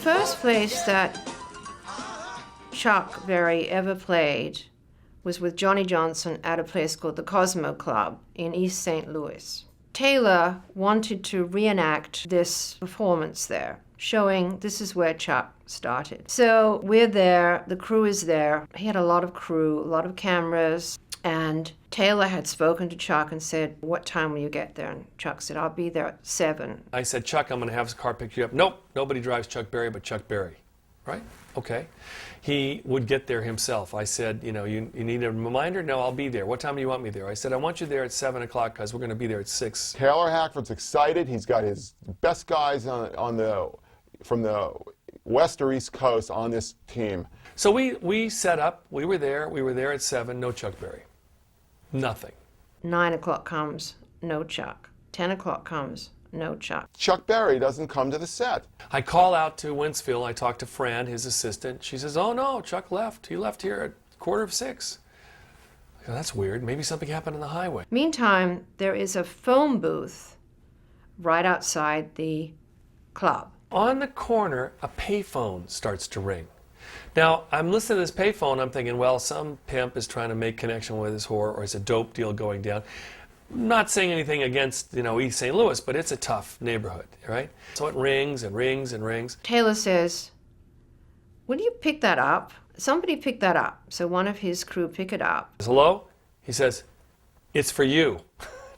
first place that Chuck Berry ever played was with Johnny Johnson at a place called the Cosmo Club in East St. Louis. Taylor wanted to reenact this performance there, showing this is where Chuck started. So we're there, the crew is there. He had a lot of crew, a lot of cameras, and Taylor had spoken to Chuck and said, what time will you get there? And Chuck said, I'll be there at 7. I said, Chuck, I'm going to have his car pick you up. Nope, nobody drives Chuck Berry but Chuck Berry. Right? Okay. He would get there himself. I said, you know, you need a reminder? No, I'll be there. What time do you want me there? I said, I want you there at 7 o'clock because we're going to be there at 6. Taylor Hackford's excited. He's got his best guys from the West or East Coast on this team. So we set up. We were there at 7. No Chuck Berry. Nothing. 9 o'clock comes, no Chuck. 10 o'clock comes, no Chuck. Chuck Berry doesn't come to the set. I call out to Wentzville. I talk to Fran, his assistant. She says, oh no, Chuck left. He left here at 5:45. I go, that's weird. Maybe something happened on the highway. Meantime, there is a phone booth right outside the club. On the corner, a payphone starts to ring. Now, I'm listening to this payphone, I'm thinking, well, some pimp is trying to make connection with his whore, or it's a dope deal going down. Not saying anything against, you know, East St. Louis, but it's a tough neighborhood, right? So it rings and rings and rings. Taylor says, will you pick that up? Somebody pick that up. So one of his crew pick it up. Hello? He says, it's for you.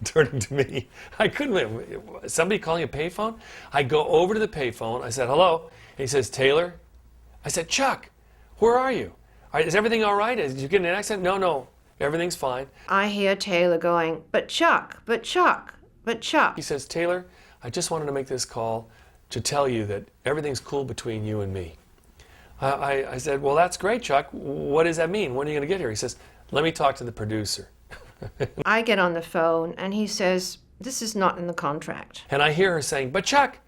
Turning to me. I couldn't believe it. Somebody calling a payphone? I go over to the payphone. I said, hello? And he says, Taylor? I said, Chuck, where are you? Is everything all right? Did you get in an accident? No, everything's fine. I hear Taylor going, but Chuck, but Chuck, but Chuck. He says, Taylor, I just wanted to make this call to tell you that everything's cool between you and me. I said, well, that's great, Chuck. What does that mean? When are you going to get here? He says, let me talk to the producer. I get on the phone, and he says, this is not in the contract. And I hear her saying, but Chuck,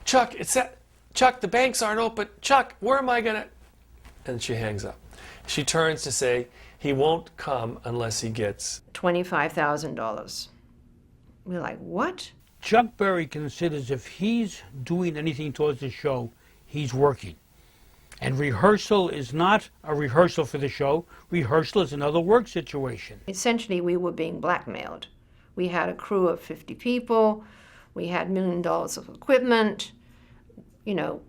it's that, Chuck, the banks aren't open. Chuck, where am I going to? And she hangs up. She turns to say, he won't come unless he gets $25,000. We're like, what? Chuck Berry considers if he's doing anything towards the show, he's working. And rehearsal is not a rehearsal for the show. Rehearsal is another work situation. Essentially, we were being blackmailed. We had a crew of 50 people. We had $1 million of equipment. You know,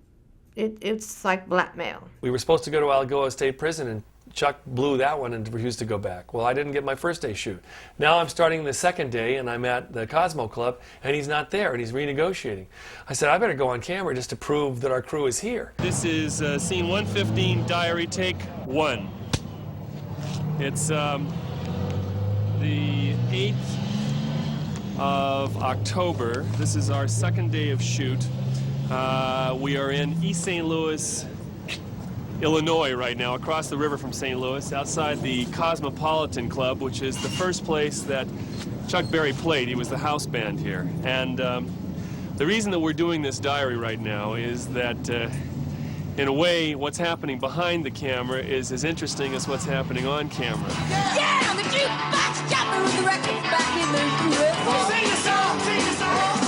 it's like blackmail. We were supposed to go to Algoa State Prison, and Chuck blew that one and refused to go back. Well, I didn't get my first day shoot. Now I'm starting the second day, and I'm at the Cosmo Club, and he's not there, and he's renegotiating. I said, I better go on camera just to prove that our crew is here. This is scene 115, diary take 1. It's the 8th of October. This is our second day of shoot. We are in East St. Louis, Illinois right now, across the river from St. Louis, outside the Cosmopolitan Club, which is the first place that Chuck Berry played. He was the house band here. And the reason that we're doing this diary right now is that, in a way, what's happening behind the camera is as interesting as what's happening on camera. Yeah, on the jukebox, jumping with the records back in the groove. Sing the song, sing the song.